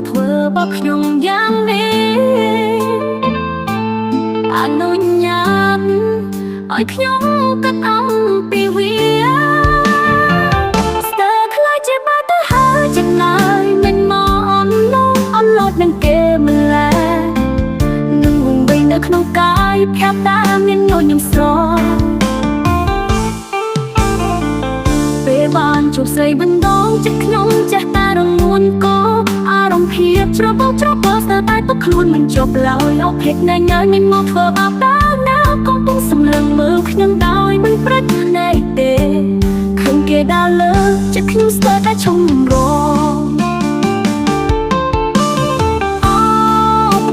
ធ្វើបបខ្ញុំយ៉ាងនេះអនុញ្ញាតឲ្យខ្ញុំគិតអំពីវាស្ទើរខ្លាចជាបាត់ទៅហើយចំណាយមិនមកអន់លោតនឹងគេម្ល៉េះនឹងវង្វេងនៅក្នុងកាយភ័ព្វដែលមានញញឹមស្រស់ពេលបានជួបស្រីបណ្ដងចិត្តខ្ញុំចេះតែរងួនកោអារម្មណ៍ភាពច្របល់ស្ទើរតែទុកខ្លួនមិនចប់ឡើយអោភេទណែញ៉ាយមិនមកធ្វើបាបដល់ណាកំពុងសម្លឹងមើលខ្ញុំដោយមិនព្រិចភ្នែកទេឃើញគេដើរលើចិត្តខ្ញុំស្ទើរតែឈំរងអូ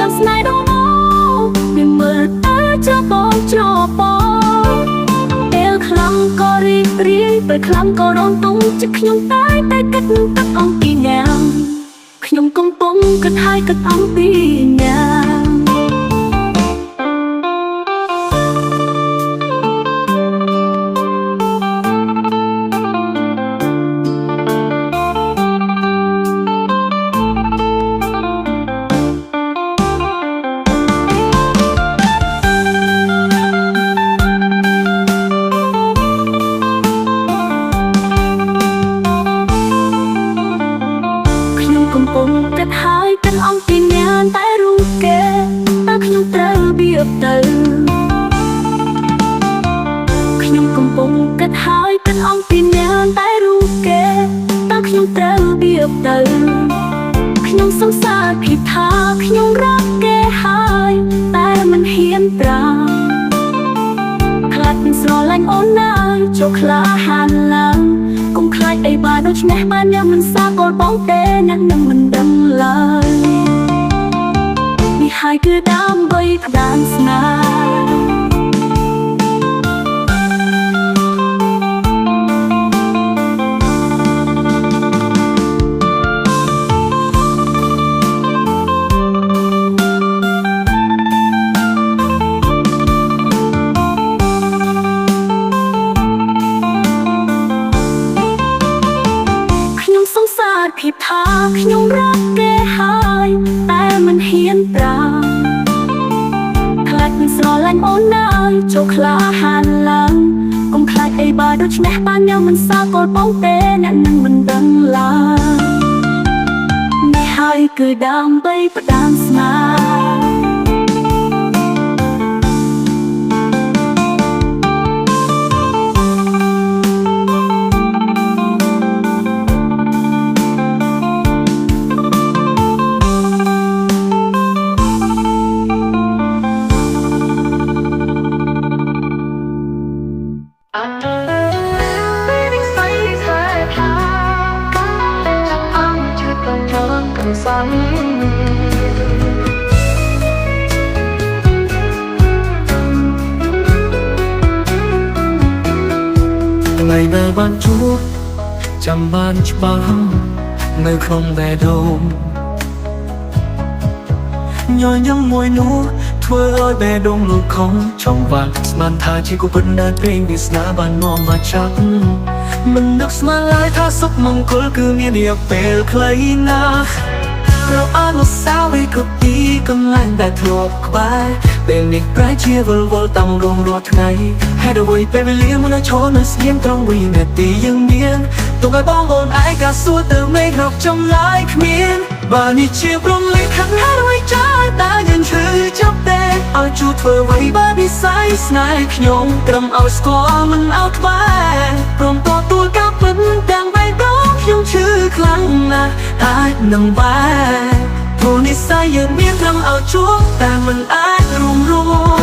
ដល់ស្នេហ៍ដល់វាមើលទៅច្របល់ពេលខ្លាំងក៏រីករាយពេលខ្លាំងក៏រងទុំចិត្តខ្ញុំតែគិតអំពីអ្នកខ្ញុំកំពុងគិតហើយគិតអំពីអ្នកកំពុងគិតហើយគិតអំពីអ្នកតែរូបគេតើខ្ញុំត្រូវរបៀបទៅខ្ញុំកំពុងគិតហើយគិតអំពីអ្នកតែរូបគេតើខ្ញុំត្រូវរបៀបទៅខ្ញុំសង្ស័យผิดថាខ្ញុំរកគេហើយតែមិនហ៊ានប្រាប់ខ្លាចមិនស្រឡាញ់អូនណាចូលក្លាហានឡើងកុំខ្លាចអីបើដូច្នេះបានអ្នកមិនសាកលបងទេអ្នកនឹងមិនដឹងឡើយនេះហើយគឺដើម្បីផ្ដាំស្នេហ៍ผิดថាខ្ញុំរកគេហើយតែមិនហ៊ានប្រាប់ខ្លាចមិនស្រឡាញ់អូនណាចូលក្លាហានឡើងកុំខ្លាចអីបើដូច្នេះបានខ្ញុំមិនសាកលបងទេអ្នកនឹងមិនដឹងឡើយនេះហើយគឺដើម្បីផ្ដាំស្នេហ៍ថ្ងៃដែលបានជួបចាំបានច្បាស់នៅក្នុងបេះដូងញញឹមមួយនោះធ្វើឲ្យបេះដូងលូតខំចង់វាក់ស្មានថាជាគូពិតដែលពេញវាសនាបាននាំមកចាក់មិននឹកស្មានឡើយថាសុខមង្គលគឺមានរយៈពេលខ្លីណាស់เราអនុស្សាវរីយ៍គ្រប់ទីកន្លែងដែលធ្លាប់ក្បែរពេលនេះប្រែជាវល់វល់តាមរងរាល់ថ្ងៃហេតុអ្វីពេលវេលាមិនឈរនៅស្ងៀមត្រង់វិនាទីយើងមានទុកឲ្យបងអូនឯកាសួរទៅមេឃរកចម្លើយគ្មានបើនេះជាព្រមលិខិតហេតុអ្វីចាតែយើងឈឺចាប់ទេឲ្យជួធ្វើអ្វីបើនិស័យស្នេហ៍ខ្ញុំត្រឹមឲ្យស្គាល់មិនឲ្យក្បែរព្រមទទួលការពិតទាំងបេះដូងខ្ញុំឈឺខ្លាំងណាស់អាចនឹងបែរព្រោះនិស័យយើងមានត្រឹមឲ្យជួបតែមិនអាចរួមរង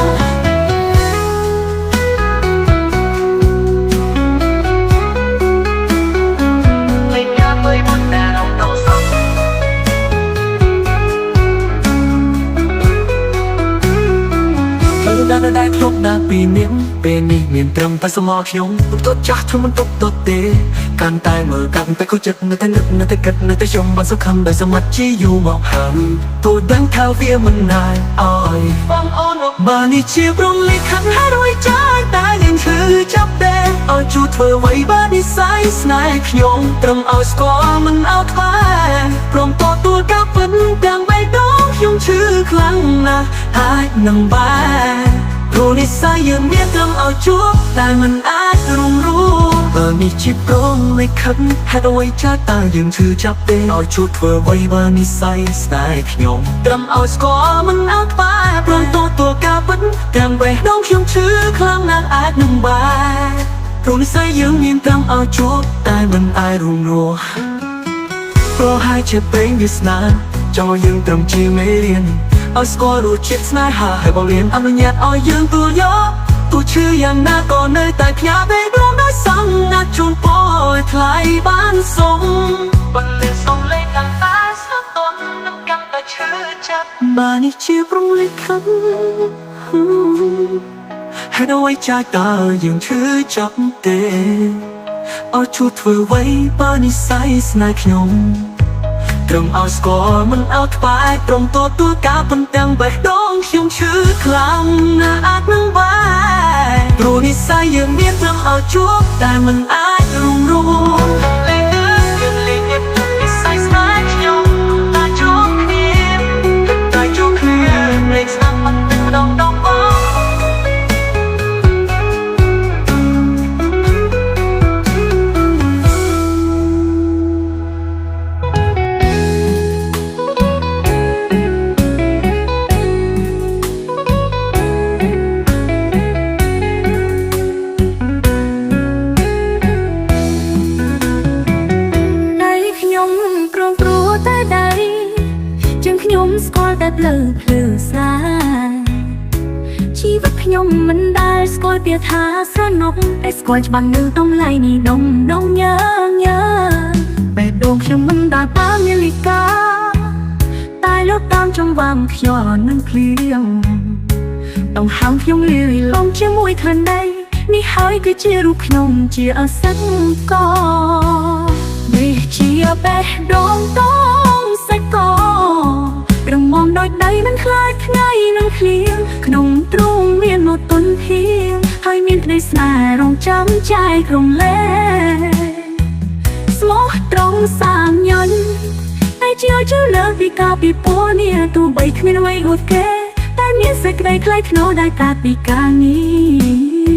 ได้ครบนาปีนี้ពេលនេះមានត្រឹមតែសមរខ្ញុំទុតចាស់ធ្វើមិនទុកទុតទេកាន់តែមើលកាន់តែខូចចិត្តនៅតែនឹកនៅតែគិតនៅតែខ្ញុំបានសង្ឃឹមដោយសមត្ថជាយូរមកហើយទូដឹងថាវាមិនណាយអើយបងអូនបើនេះជាព្រមលិខិតហើយរួយចាយតែយើងឈឺចាប់ទេឲ្យជួធ្វើអ្វីបើនិស័យស្នេហ៍ខ្ញុំត្រឹមឲ្យស្គាល់មិនឲ្យខ្វែព្រមទទួលការពិត ខ្លាំងណាស់អាចនឹងបែរព្រោះនិស្ស័យយើងមានត្រឹមឲ្យជួបតែមិនអាចរំរួលបើនេះជាព្រមមិនខិតហេតុអ្វីចាតើយើងឈឺចាប់ទេឲ្យជួបធ្វើអ្វីបើនិស្ស័យស្នេហ៍ខ្ញុំត្រឹមឲ្យស្គាល់មិនអាចបែរព្រមទទួលការពិតទាំងបេះដូងខ្ញុំឈឺខ្លាំងណាស់អាចនឹងបែរព្រោះនិស្ស័យយើងមានត្រឹមឲ្យជួបតែមិនអាចរំរួលព្រោះហើយជាពេញវាសនាចង់ឲ្យយើងត្រឹមជាមេរៀនឲ្យស្គាល់រសជាតិស្នេហាហើយបង្រៀនអនុញ្ញាតឲ្យយើងទូលយកទោះឈឺយ៉ាងណាក៏នៅតែផ្ញើពេលព្រមដោយសង្ណាត់ជូនពរឲ្យថ្លៃបានសុំបន្លឺសំឡេងទាំងតែស្នើតននឹងកាន់តែឈឺចាប់បើនេះជាព្រមលិខិតហើយអ្វីចាតើយើងឈឺចាប់ទេឲ្យជួបធ្វើអ្វីបើនិស្ស័យស្នេហ៍ខ្ញុំត្រឹមឲ្យស្គាល់មិនឲ្យក្បែរត្រង់ទទួលការប៉ុន្តែបេះដូងខ្ញុំឈឺខ្លាំងណាស់អាចនឹងបែរព្រោះនិស្ស័យយើងមានត្រឹមឲ្យជួបតែមិនអាចរំរួលលេងយើងលេងនិស្ស័យស្នេហ៍ខ្ញុំតែជួបគ្នាលេងស្នាមមិនទៅដងបងស្គាល់តែភ្លឺស្រាយជីវិតខ្ញុំមិនដែលស្គាល់ពីថាស្រណុកតែស្គាល់ច្បាស់នៅតម្លៃនេះដងញើបេះដូងខ្ញុំមិនដែលបើនាឡិកាតែលោកតាមចង្វាក់ខ្យល់នឹងភ្លៀងដងហាំខ្ញុំលាយឡំជាមួយថ្នេរនេះហើយគឺជារូបខ្ញុំជាអសិទ្ធកនេះជាបេះដូងតងសាច់ករងមងដោយដៃមិនខ្លាចថ្ងៃនឹងឃ្លៀងក្នុងទ្រូងមានមកទុនហៀងហើយមានក្តីស្នេហ៍រងចាំใจក្រុងលេស្មោះត្រង់សាមញញតែជាជឿលើពីកាពីពួរនេះទោះបីគ្មានអ្វីអត់គេតែមានសេចក្តីថ្លៃថ្នូរដែលកាពីកានេះ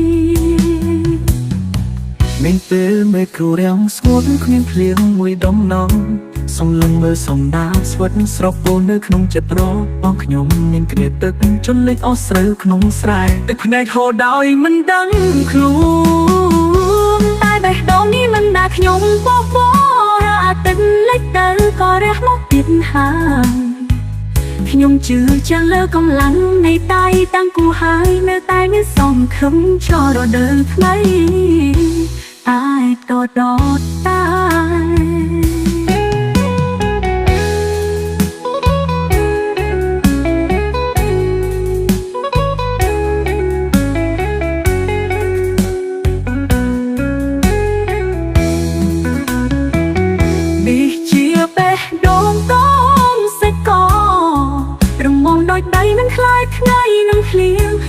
មានពេលមេគ្រូរាំងស្ងួតគ្មានភ្លៀងមួយដុំណងសំឡឹងមើលសំដាលស្វិតស្រស់ពូននៅក្នុងចិត្តរបងខ្ញុំមានគ្នាទឹកជន់លេចអស់ស្រូវក្នុងស្រែទឹកភ្នែកហូរដោយមិនដឹងខ្លួនតែបេះដូងនេះមិនដាខ្ញុំបោះបោរាអាទិត្យលេចទៅក៏រះមកទៀតហើយខ្ញុំជឿចាំងលើកម្លាំងនៃដៃតាំងគូហើយនៅតែមានសង្ឃឹមចរដើថ្មីអាចតតែ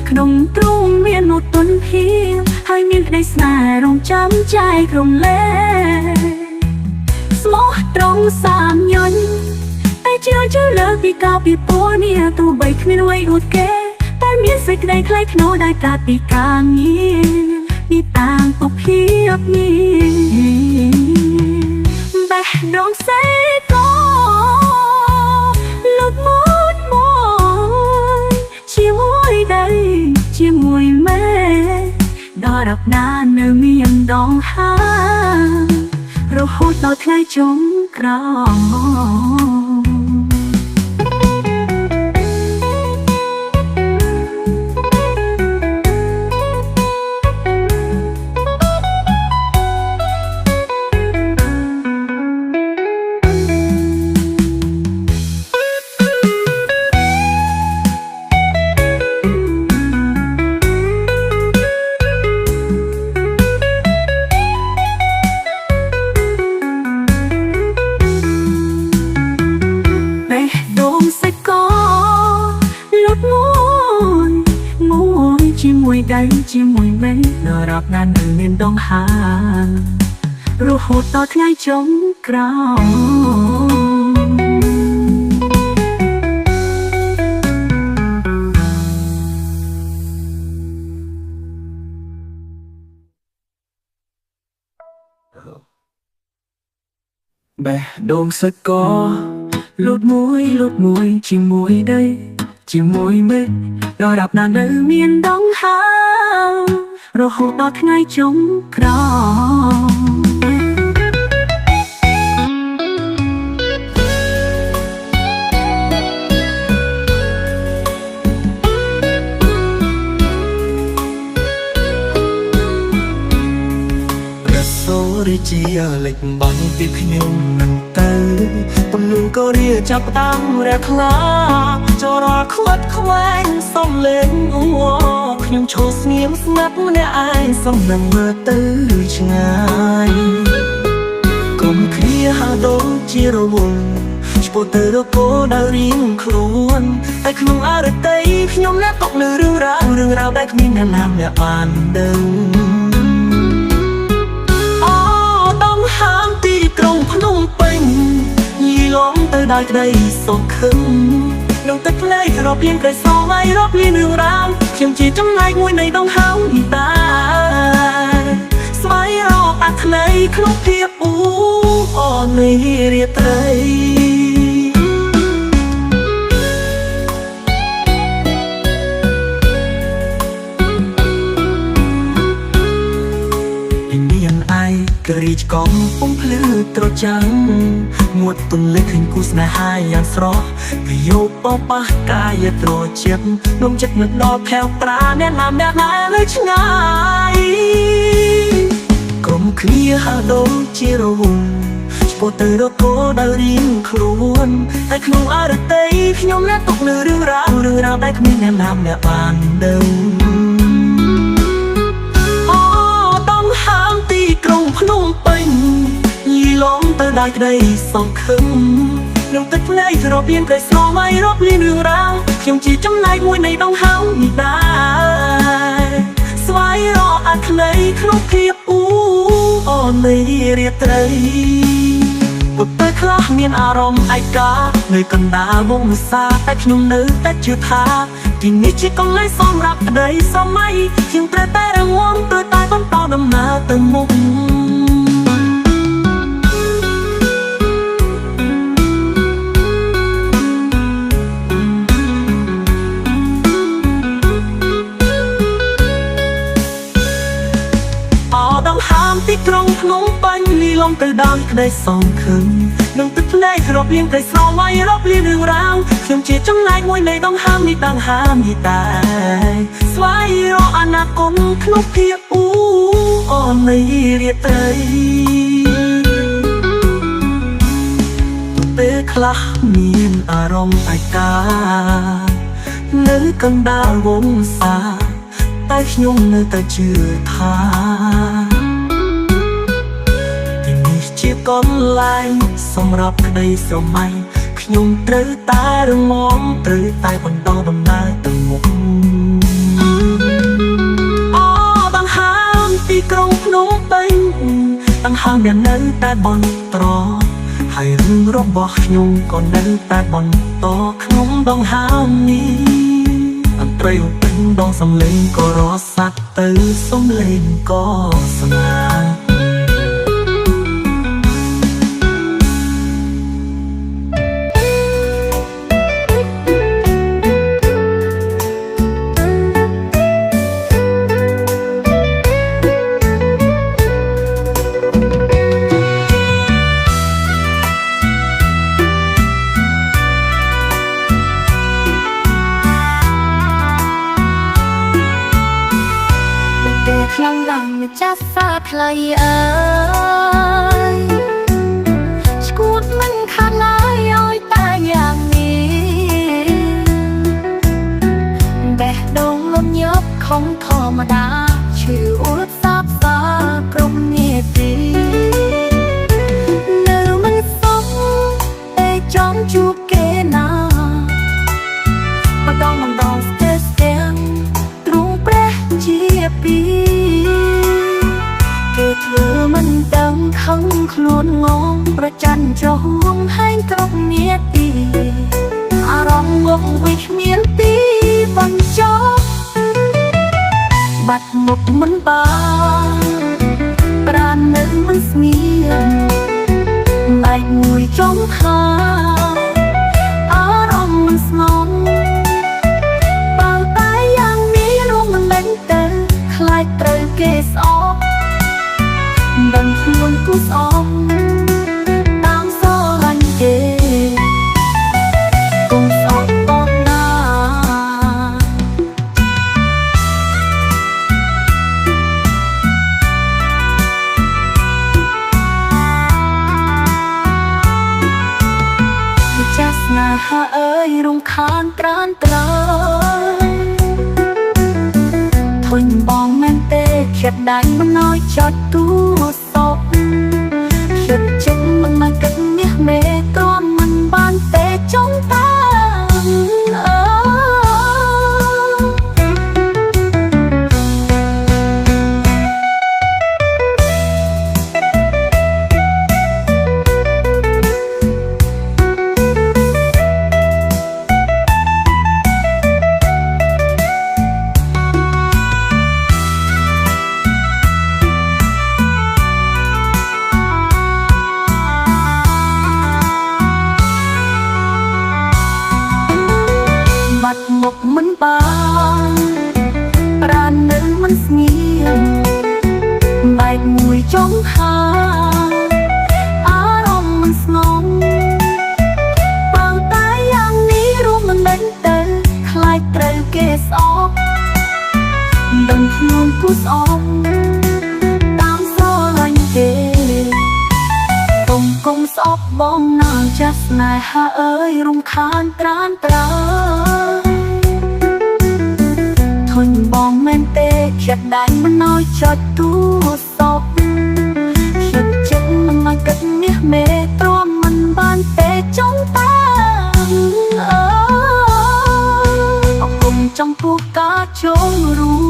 ក្នុងទ្រូងមានមកទុនហៀងហើយមានក្តីស្នេហ៍រងចាំใจក្រុងលេស្មោះត្រង់សាមញញតែជឿលើពីកាពីពួរនេះទោះបីគ្មានអ្វីអត់គេតែមានសេចក្តីថ្លៃថ្នូរដែលកាពីកាងារនេះតាំងពភាពនេះបេះដូងសេកលោកមួយជាមួយដៃជាមួយមេដល់រាប់ណាននៅមានដងហារហូតដល់ថ្ងៃចុងក្រោយជាមួយដៃជាមួយមេដល់រាប់ណាននឹងមានដងហារហូតដល់ថ្ងៃចុងក្រោយ បេះដូងសាច់កលូតមួយជាមួយដីជាមួយមេឃដល់រាប់ណានៅមានដងហើររហូតដល់ថ្ងៃចុងក្រោយរីជាលេចបាញ់ពីខ្ញុំនឹងទៅទំនួលក៏រៀចាប់តាំងរះខ្លាចរល់ខ្វាត់ខ្វែងសំលេងអួខ្ញុំឈរស្ងៀមស្ងាត់ម្នាក់ឯងសំនឹងមើលទៅឆ្ងាយកុំគ្រាហាដូចជារវល់ឆ្ពោះទៅរកោដែលរៀងខ្លួនតែក្នុងអរតីខ្ញុំអ្នកតកលើរឿងរ៉ាវដែលគ្មានអ្នកណាម្នាក់បានដឹងហាមទីក្រុងភ្នំពេញយីឡំទៅដោយក្តីសង្ឃឹមនឹងទឹកភ្នែករាប់លានក្តីសោមឲ្យរាប់លានរឿងរ៉ាវខ្ញុំជាចំណែកមួយនៃដងហៅនេះតាស្វែងរកអត្ថន័យក្នុងភាពអ៊ូអរនៃរាត្រីក៏រីកកំពុងភ្លឺត្រចាំងងួតទន្លេឃើញគូស្នេហាយ៉ាងស្រស់វាយកបបះកាយត្រជាក់នំចិត្តមិនដល់ខែវត្រាអ្នកណាលើឆ្ងាយក្រុមគ្នាហាដូចជារវល់ឆ្ពោះទៅរកគោដែលរៀងខ្លួនតែក្នុងអរតីខ្ញុំអ្នកតកលើរឿងរ៉ាវដែលគ្មានអ្នកណាម្នាក់បានដឹងក្រុងភ្នំពេញយីឡំទៅដោយក្តីសង្ឃឹមនឹងទឹកភ្នែករាប់លានក្តីស្រមៃរាប់លានរឿងរ៉ាវខ្ញុំជាចំណែកមួយនៃដងហៅនេះដែរស្វែងរកអត្ថន័យក្នុងភាពអ៊ូអរនៃរាត្រីពេលខ្លះមានអារម្មណ៍ឯកានៅកណ្ដាលវង្សាតែខ្ញុំនៅតែជឿថាទីនេះជាកន្លែងសម្រាប់ក្តីសម័យខ្ញុំត្រូវតែរងាំត្រូវតែបន្តដំណើរទៅមុខទីក្រុងភ្នំពេញលីឡំទៅដោយក្តីសង្ឃឹមនឹងទឹកភ្នែករាប់លានក្តីស្រមៃរាប់លានរឿងរ៉ាវខ្ញុំជាចំណែកមួយនៃដងហាមនេះតែស្វែងរកអនាគតក្នុងភាពអ៊ូអរនៃរាត្រីពេលខ្លះមានអារម្មណ៍ឯកានៅកណ្ដាលវង្សាតែខ្ញុំនៅតែជឿថាជាកន្លែងសម្រាប់ក្តីស្រមៃខ្ញុំត្រូវតែរងាំត្រូវតែបន្តដំណើរទៅមុខដង្ហើមទីក្រុងភ្នំពេញដង្ហើមដែលនៅតែបន្តហើយរឿងរបស់ខ្ញុំក៏នៅតែបន្តក្នុងដង្ហើមនេះអន្ត្រីពេញដងសំឡេងក៏រសាត់ទៅសំឡេងក៏ស្ងាត់ខ្លាំងណាស់ម្ចាស់សាថ្លៃអើយស្គួតមិនខានឡើយឲ្យតែយ៉ាងនេះបេះដូងលំញប់ខំធម្មតាឈឺអួតសាបសាក្រុមនាទីនៅមិនសមតែចង់ជួបគេណាម្ដងស្ទើរស្ទាំងទ្រង់ព្រះជាពីធ្វើមិនដឹងខឹងខ្លួនងងប្រច័ណ្ឌចោមហែងក្រុមនាទីអារម្មណ៍ងងវិគ្មានទីបញ្ចប់បាត់មុខមិនបានប្រាណនៅមិនស្ងៀមបែក មួយចុងខាអារម្មណ៍មិនស្ងប់បើតែយ៉ាងនេះរួមមិនលែងទៅខ្លាចត្រូវគេស្អប់ដឹងខ្លួនគូស្អប់តាមស្រឡាញ់គេកុំស្អប់បងណាចាស់ស្នេហាអើយរំខានត្រានត្រង់ធុញបងមែនទេចិត្តដៃមិនណយចត់ទូសោកចិត្តចិត្តមិនមកគិតមាសមេទ្រាំមិនបានទេចង់តាបាត់មុខមិនបានប្រាណនឹងមិនស្ងៀមបែកមួយចុងខាអារម្មណ៍មិនស្ងប់បើតែយ៉ាងនេះរួមមិនមែនទៅខ្លាចត្រូវគេស្អប់ដឹងខ្លួនគូស្អប់តាមស្រឡាញ់គេកុំស្អប់បងណាចាស់ស្នេហាអើយរំខានត្រានត្រង់ធុញបងមែនទេចិត្តដៃមិនណយចត់ទូសោកចិត្តចិត្តមិនមកគិតមាសមេទ្រាំមិនបានទេចង់តាមអរគុណចំពោះការចូលរួម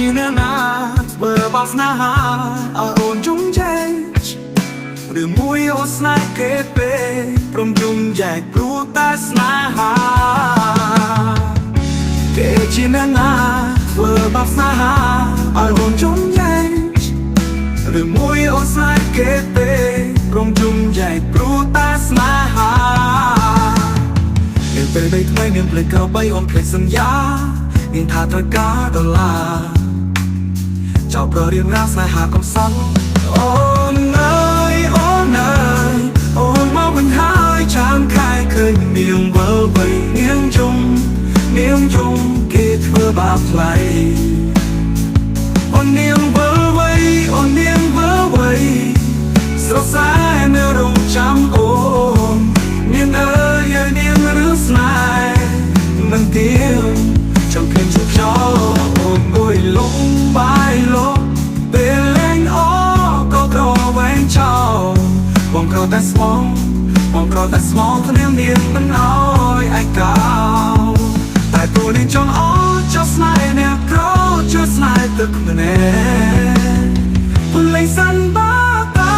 ជាអ្នកណាបើបាស្នេហាអរអូនជុំចែកឬមួយអូស្នេហ៍គេពេព្រមជុំចែកព្រោះតែស្នេហាគេជាអ្នកណាបើបាស្នេហាអរអូនជុំចែកឬមួយអូស្នេហ៍គេពេព្រមជុំចែកព្រោះតែស្នេហានាងពេលបីថ្មីនាងភ្លេចក្របីអូនភ្លេចសន្យានាងថាត្រូវការដុល្លារចោលប្ររៀងរាស្នេហាកំសត់អូនអើយអូនអើយអូនមកវិញហើយចាំខែឃើញនាងវិលវៃនាងជុំគេធ្វើបាបថ្លៃអូននាងវិលវៃអូននាងវិលវៃស្រសែនៅរងចាំអូននាងអើយនាងរឿងស្នេហ៍នឹងទៀតចង់ឃើញជួបចោលអូនមួយលំបាយលោកពេលលេងអូក៏ត្រវែងចោលបងក៏តែស្មងគ្នាមានមិនអើយឯកោតែព្រោះនេះចង់អោចោលស្នេហ៍អ្នកក្រជួយស្នេហ៍ទឹកម្នាក់ព្រលឹងសាន់បាតា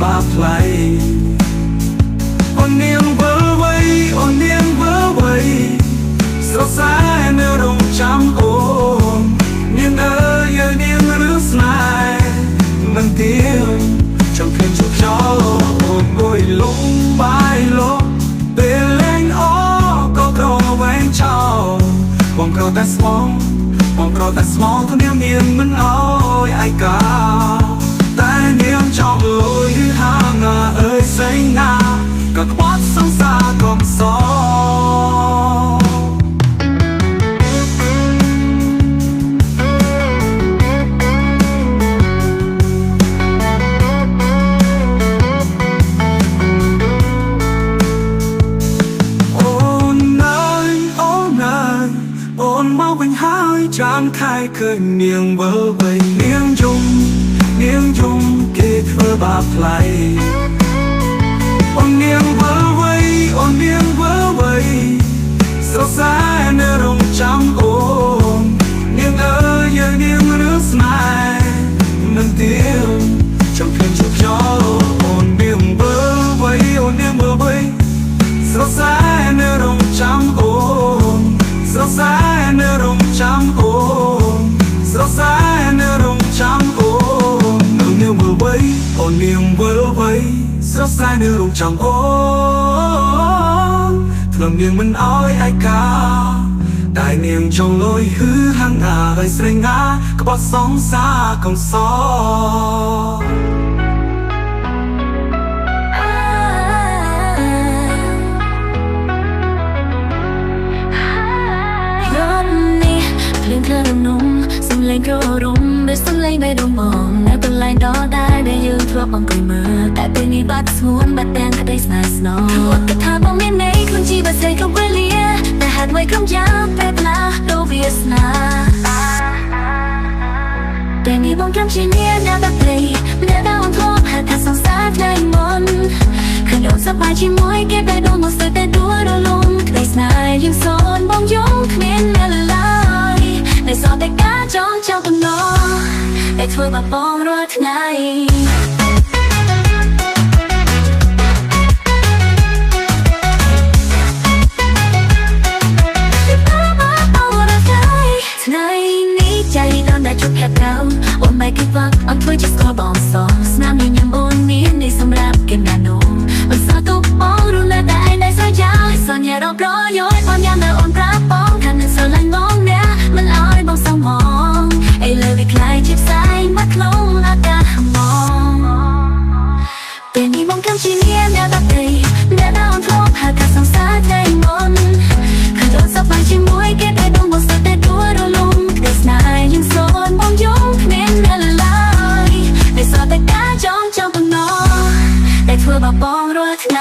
បាបថ្លៃអូននាងវិលវៃអូននាងវិលវៃស្រសែនៅរងចាំអូននាងអើយនាងរឿងស្នេហ៍នឹងទៀតចង់ឃើញជួបចោលអូនមួយលំបាយលោកពេលលេងអូក៏ត្រវែងចោលបងក៏តែស្មងគ្នាមានមិនអើយឯកោតែនាងចង់លុយហាងាអើយសេងណាក៏ខ្វត់សង្សារកំសចាំខែឃើញនាងវិលវៃនាងយំគេធ្វើបាបថ្លៃអូននាងវិលវៃអូននាងវិលវៃ sao xa nơi rồng trắng ôm nghiêng ơi giờ nghiêng nước mai nâng tiếng trong phim chụp gió ồn biếng bơ vây ồn biếng bơ vây sao xa nơi rồng trắng ôm sao xa nơi rồng trắng ôm sao xa nơi rồng trắng ôm nâng niềm bơ vây ồn biếng bơ vây sao xa nơi rồng trắng ôm thường niềm mình oi ai cả đại niềm trong lối hư hăng ngà hơi say ngã có bao sóng xa còn gió lên thơ đồng nung xuân lên cơ rung để xuân lên đây đồng mộng nếu tương lai đó đã đểยืนทั่วbằng cười mơแต่ពេលនេះបាត់ស្ងួនបាត់ទាំងក្តីស្នេហ៍ស្នងអត់ថាបងមានន័យខ្លួនជីបាសេគ្រប់វេលាតែហេតុអ្វីក្រុមយ៉ាងពេលផ្លាស់ដូរវាសនាតែនេះបងចាំជានាងណាត់ទេម្នាក់ដែលអត់ធ្លាប់ហៅថាសង្សារថ្ងៃមុនឃើញអូនសប្បាយជាមួយគេតែដួលមកស្ទើរតែដួលរលំក្តីស្នេហ៍យើងសូនបងយំគ្មានអ្នកឡើយในสอนแต่การจ้องเจ้าตัวน้องแต่เธอมาป้องรอดไงนี้ใจนอนได้จุดแค่เก่าวันไม่คิดว่าอันเธอจะสกอร์บอลสองสนามยังยังบนนี้ในสำหรับเกมนาโนมันสอตุกป้องรู้และได้ในสายยาวสอนอย่ารอบร้อยย้อยความยามแต่อ่อนปราบป้องทันนั้นสอนไล่มองเนี่ยมันลอยบองสมองไอ้เลยไปคลายจิบสายมัดลงอาการมองเป็นที่มองคำชี้เนี่ยแนวตัดใจแนวดาวทบหาการสงสารใจมนคือโดนสบายชิมวยเก็บได้ดวงบนสุดแต่ตัวเราลงเด็กนายยังโซนมองยงเน้นละลายได้สอนแต่การจ้องจ้องตัวน้องได้ทั่วบาปองรอดไง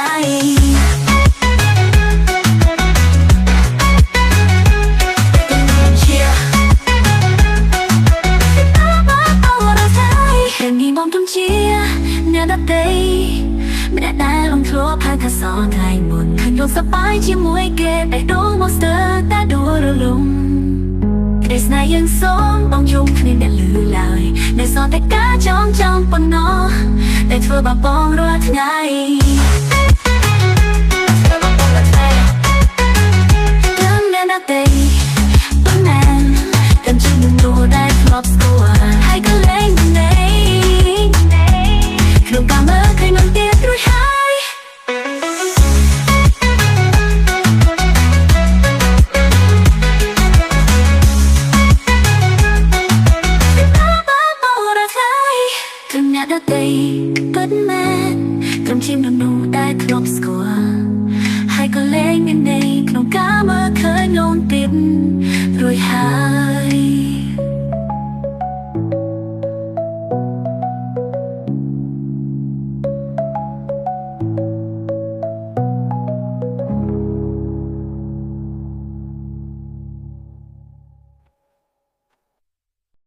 ผ่านทศไทยมุนขึ้นลงสบายชิมวยเก็บแต่ดูมอนสเตอร์แต่ดูระลุงได้สนายยังสองบองยุ่งคืนแต่ลือลอยได้สอนแต่กาจ้องจ้องปนนอได้เธอบาปองรอดไงเดิมแน่นาเตยต้นแมนเดิมชื่อหนึ่งดูได้ครบสกอร์ให้ก็เล่นในขนมกาเมื่อเคยนอนเตียงรู้หายCất mẹ cầm chim đừng đủได้ครบ